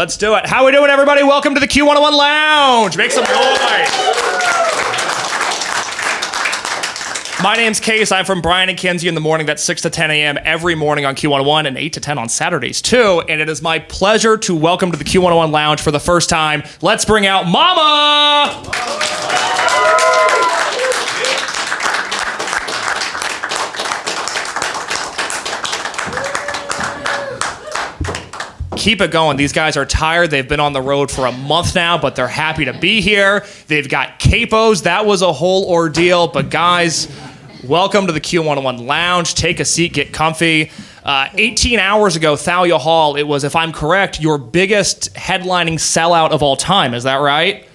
Let's do it. How we doing, everybody? Welcome to the Q101 Lounge. Make some noise. My name's Case. I'm from Brian and Kenzie in the morning. That's 6 to 10 a.m. every morning on Q101 and 8 to 10 on Saturdays, too. And it is my pleasure to welcome to the Q101 Lounge for the first time. Let's bring out Momma! Keep it going. These guys are tired. They've been on the road for a month now, but they're happy to be here. They've got capos. That was a whole ordeal. But guys, welcome to the Q101 Lounge. Take a seat, get comfy. 18 hours ago, Thalia Hall, it was, if I'm correct, your biggest headlining sellout of all time. Is that right?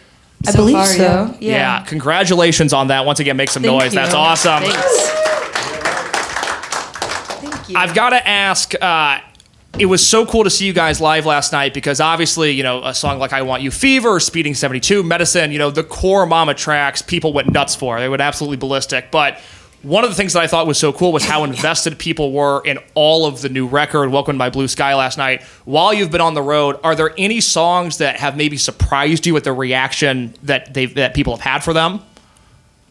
I believe so. Yeah. Congratulations on that. Once again, make some noise. That's awesome. Thanks. Thank you. I've got to ask, it was so cool to see you guys live last night because obviously, you know, a song like I Want You Fever, Speeding 72, Medicine, you know, the core Momma tracks people went nuts for. They went absolutely ballistic. But one of the things that I thought was so cool was how invested people were in all of the new record, Welcome by Blue Sky, last night. While you've been on the road, are there any songs that have maybe surprised you with the reaction that people have had for them?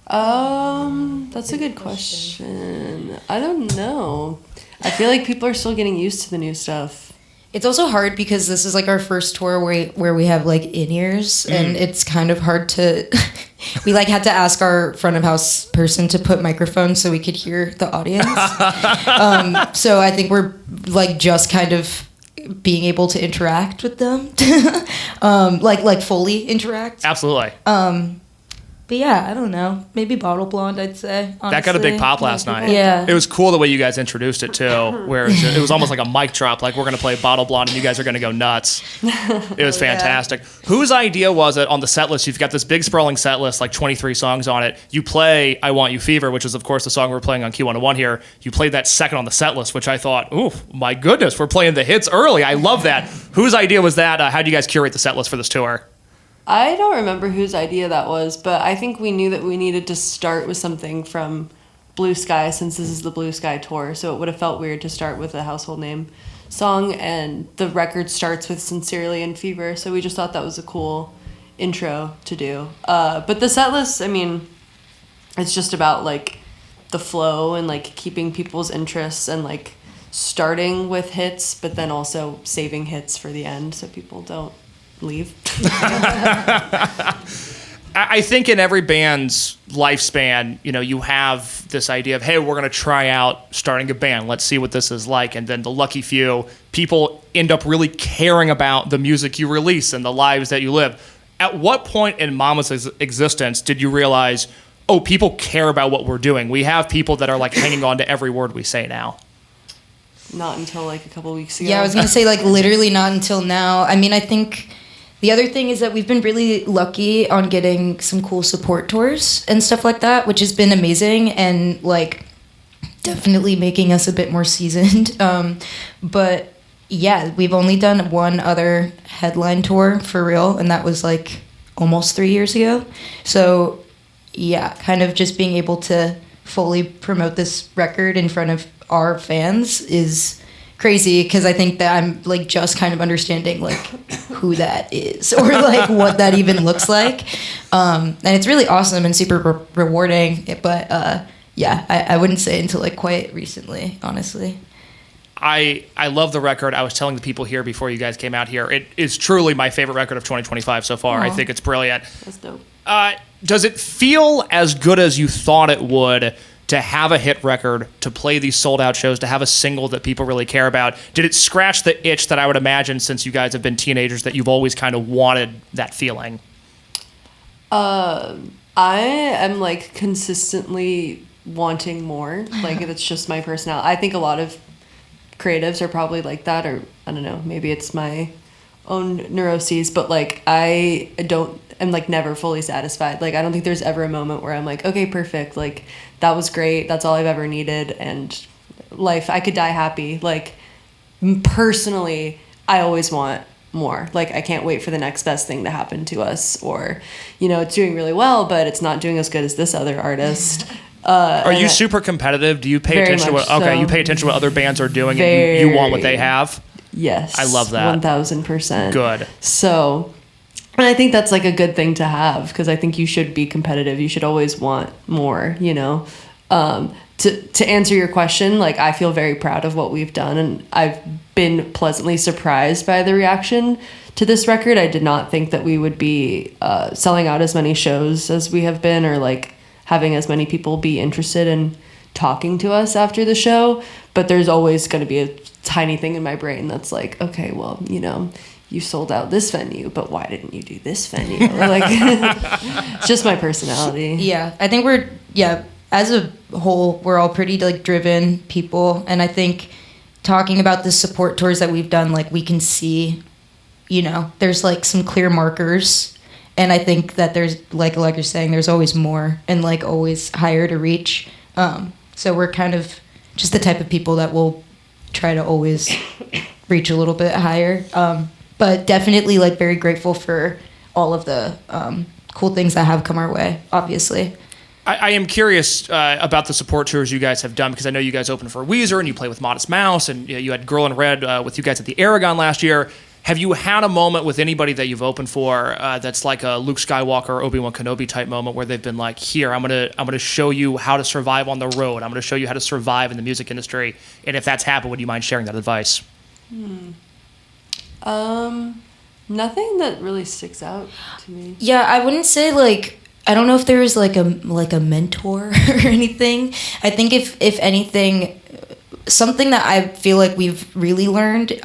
That's a good question. I don't know. I feel like people are still getting used to the new stuff. It's also hard because this is like our first tour where we have like in-ears and it's kind of hard to we like had to ask our front of house person to put microphones so we could hear the audience. So I think we're like just kind of being able to interact with them. like fully interact. Absolutely. But yeah, I don't know. Maybe Bottle Blonde, I'd say. Honestly. That got a big pop last night. Yeah. It was cool the way you guys introduced it, too, where it was almost like a mic drop, like we're going to play Bottle Blonde and you guys are going to go nuts. It was fantastic. Yeah. Whose idea was it on the set list? You've got this big sprawling set list, like 23 songs on it. You play I Want You Fever, which is, of course, the song we're playing on Q101 here. You played that second on the set list, which I thought, ooh, my goodness, we're playing the hits early. I love that. Whose idea was that? How did you guys curate the set list for this tour? I don't remember whose idea that was, but I think we knew that we needed to start with something from Blue Sky since this is the Blue Sky tour, so it would have felt weird to start with a household name song, and the record starts with Sincerely and Fever, so we just thought that was a cool intro to do. But the set list, I mean, it's just about like the flow and like keeping people's interests and like starting with hits, but then also saving hits for the end so people don't leave. I think in every band's lifespan, you know, you have this idea of, hey, we're going to try out starting a band. Let's see what this is like. And then the lucky few, people end up really caring about the music you release and the lives that you live. At what point in Momma's existence did you realize, oh, people care about what we're doing? We have people that are like hanging on to every word we say now. Not until like a couple weeks ago. Yeah, I was going to say like literally not until now. I mean, I think the other thing is that we've been really lucky on getting some cool support tours and stuff like that, which has been amazing and like definitely making us a bit more seasoned. But yeah, we've only done one other headline tour for real, and that was like almost 3 years ago. So yeah, kind of just being able to fully promote this record in front of our fans is crazy because I think that I'm like just kind of understanding like who that is or like what that even looks like, and it's really awesome and super rewarding. But yeah, I wouldn't say until like quite recently, honestly. I love the record. I was telling the people here before you guys came out here, it is truly my favorite record of 2025 so far. Aww. I think it's brilliant. That's dope. Does it feel as good as you thought it would to have a hit record, to play these sold-out shows, to have a single that people really care about? Did it scratch the itch that I would imagine, since you guys have been teenagers, that you've always kind of wanted that feeling? I am, like, consistently wanting more. Like, that's just my personality. I think a lot of creatives are probably like that, or, I don't know, maybe it's my own neuroses, but, like, I'm like never fully satisfied. Like, I don't think there's ever a moment where I'm like, okay, perfect. Like, that was great. That's all I've ever needed. And life, I could die happy. Like, personally, I always want more. Like, I can't wait for the next best thing to happen to us. Or, you know, it's doing really well, but it's not doing as good as this other artist. Are you super competitive? Do you pay attention to what? Okay, you pay attention to what other bands are doing, and you want what they have. Yes. I love that. 1000%. Good. So, and I think that's like a good thing to have, because I think you should be competitive. You should always want more, you know. To answer your question, like, I feel very proud of what we've done, and I've been pleasantly surprised by the reaction to this record. I did not think that we would be selling out as many shows as we have been, or like having as many people be interested in talking to us after the show. But there's always going to be a tiny thing in my brain that's like, okay, well, you know, you sold out this venue, but why didn't you do this venue? Like, it's just my personality. Yeah, I think as a whole, we're all pretty like driven people, and I think talking about the support tours that we've done, like, we can see, you know, there's like some clear markers, and I think that there's like you're saying, there's always more and like always higher to reach. So we're kind of just the type of people that will try to always reach a little bit higher. But definitely like very grateful for all of the cool things that have come our way, obviously. I am curious about the support tours you guys have done, because I know you guys opened for Weezer and you play with Modest Mouse, and you had Girl in Red with you guys at the Aragon last year. Have you had a moment with anybody that you've opened for that's like a Luke Skywalker or Obi-Wan Kenobi type moment, where they've been like, here, I'm gonna show you how to survive on the road. I'm gonna show you how to survive in the music industry. And if that's happened, would you mind sharing that advice? Nothing that really sticks out to me. Yeah, I wouldn't say like, I don't know if there was like a mentor or anything. I think if anything, something that I feel like we've really learned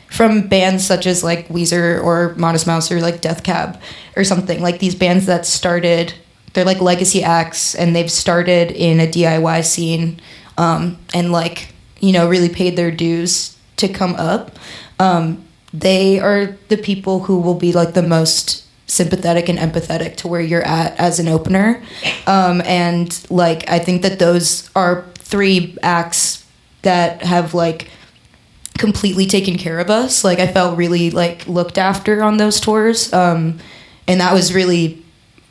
from bands such as like Weezer or Modest Mouse or like Death Cab or something, like these bands that started, they're like legacy acts, and they've started in a DIY scene, and like, you know, really paid their dues to come up. They are the people who will be like the most sympathetic and empathetic to where you're at as an opener. And like, I think that those are 3 acts that have like completely taken care of us. Like, I felt really like looked after on those tours. And that was really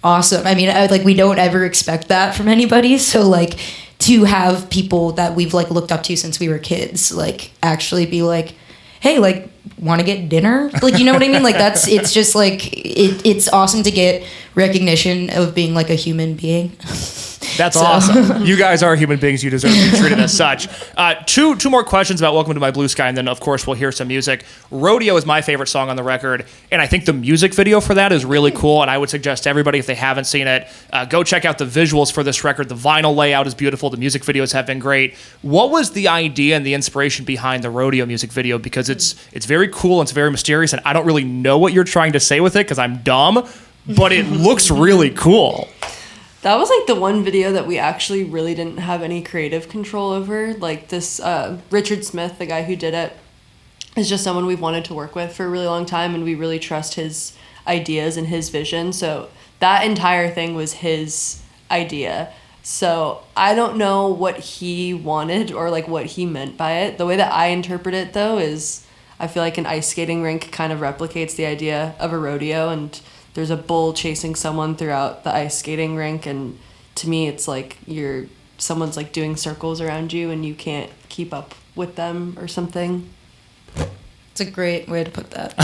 awesome. I mean, we don't ever expect that from anybody. So like, to have people that we've like looked up to since we were kids, like actually be like, hey, like, want to get dinner? Like, you know what I mean? Like, it's just like, it's awesome to get recognition of being like a human being. That's awesome. You guys are human beings. You deserve to be treated as such. Two more questions about Welcome to My Blue Sky, and then, of course, we'll hear some music. Rodeo is my favorite song on the record, and I think the music video for that is really cool, and I would suggest to everybody, if they haven't seen it, go check out the visuals for this record. The vinyl layout is beautiful. The music videos have been great. What was the idea and the inspiration behind the Rodeo music video? Because it's very cool, and it's very mysterious, and I don't really know what you're trying to say with it because I'm dumb, but it looks really cool. That was like the one video that we actually really didn't have any creative control over. Like this, Richard Smith, the guy who did it, is just someone we've wanted to work with for a really long time, and we really trust his ideas and his vision. So that entire thing was his idea. So I don't know what he wanted or like what he meant by it. The way that I interpret it, though, is I feel like an ice skating rink kind of replicates the idea of a rodeo, and there's a bull chasing someone throughout the ice skating rink, and to me it's like someone's like doing circles around you and you can't keep up with them or something. It's a great way to put that.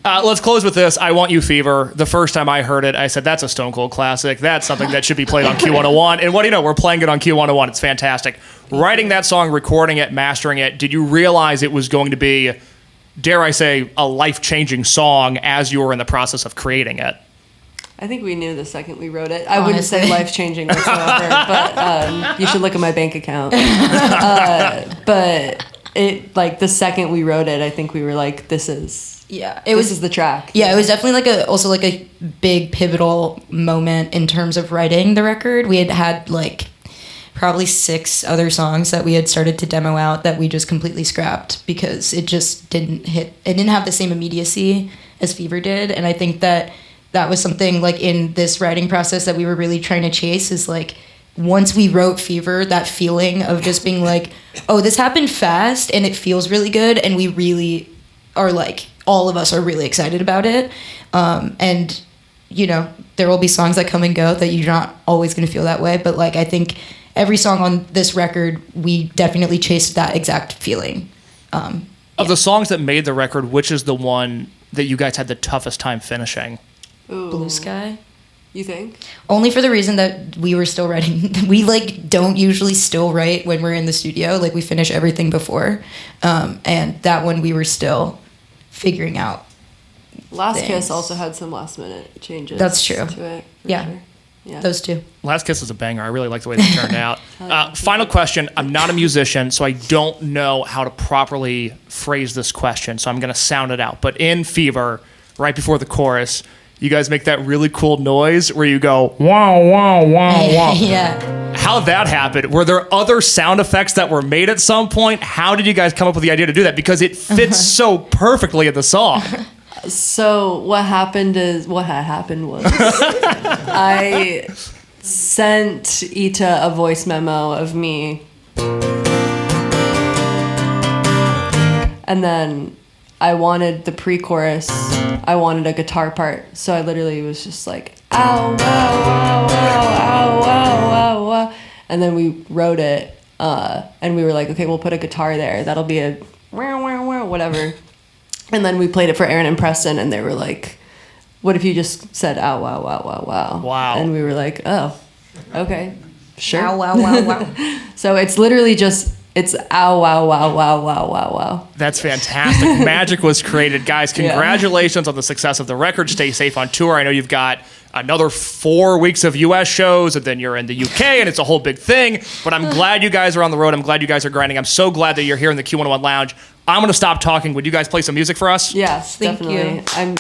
Let's close with this. I Want You Fever. The first time I heard it, I said, that's a Stone Cold classic. That's something that should be played on Q101. And what do you know? We're playing it on Q101. It's fantastic. Writing that song, recording it, mastering it, did you realize it was going to be, dare I say, a life-changing song as you were in the process of creating it? I think we knew the second we wrote it. I wouldn't say life-changing whatsoever, but you should look at my bank account. But it, like, the second we wrote it, I think we were like, this is the track. Yeah, it was definitely like a big pivotal moment in terms of writing the record. We had like probably 6 other songs that we had started to demo out that we just completely scrapped because it just didn't hit. It didn't have the same immediacy as Fever did, and I think that was something like in this writing process that we were really trying to chase, is like, once we wrote Fever, that feeling of just being like, oh, this happened fast and it feels really good, and we really are like, all of us are really excited about it. And, you know, there will be songs that come and go that you're not always going to feel that way. But like, I think every song on this record, we definitely chased that exact feeling. Of the songs that made the record, which is the one that you guys had the toughest time finishing? Ooh. Blue Sky. You think? Only for the reason that we were still writing. We like don't usually still write when we're in the studio. Like we finish everything before, and that one we were still figuring out. Last things. Kiss also had some last minute changes. That's true. To it. Yeah. Sure. Yeah. Those two. Last Kiss is a banger. I really like the way they turned out. Final question. I'm not a musician, so I don't know how to properly phrase this question, so I'm going to sound it out. But in Fever, right before the chorus, you guys make that really cool noise where you go, wow, wow, wow, wow. Yeah. How'd that happen? Were there other sound effects that were made at some point? How did you guys come up with the idea to do that? Because it fits so perfectly in the song. So what happened was I sent Ita a voice memo of me, and then I wanted the pre-chorus. I wanted a guitar part, so I literally was just like, ow, wow, wow, wow, ow, wow, wow, wow. And then we wrote it, and we were like, okay, we'll put a guitar there. That'll be a wow, wow, wow, whatever. And then we played it for Aaron and Preston, and they were like, what if you just said, ow, wow, wow, wow, wow. Wow. And we were like, oh, okay, sure. Wow, wow, wow, wow. So it's literally just, it's ow, wow, wow, wow, wow, wow, wow. That's fantastic. Magic was created. Guys, congratulations on the success of the record. Stay safe on tour. I know you've got another 4 weeks of U.S. shows, and then you're in the UK, and it's a whole big thing. But I'm glad you guys are on the road. I'm glad you guys are grinding. I'm so glad that you're here in the Q101 Lounge. I'm going to stop talking. Would you guys play some music for us? Yes, Thank definitely. you. I'm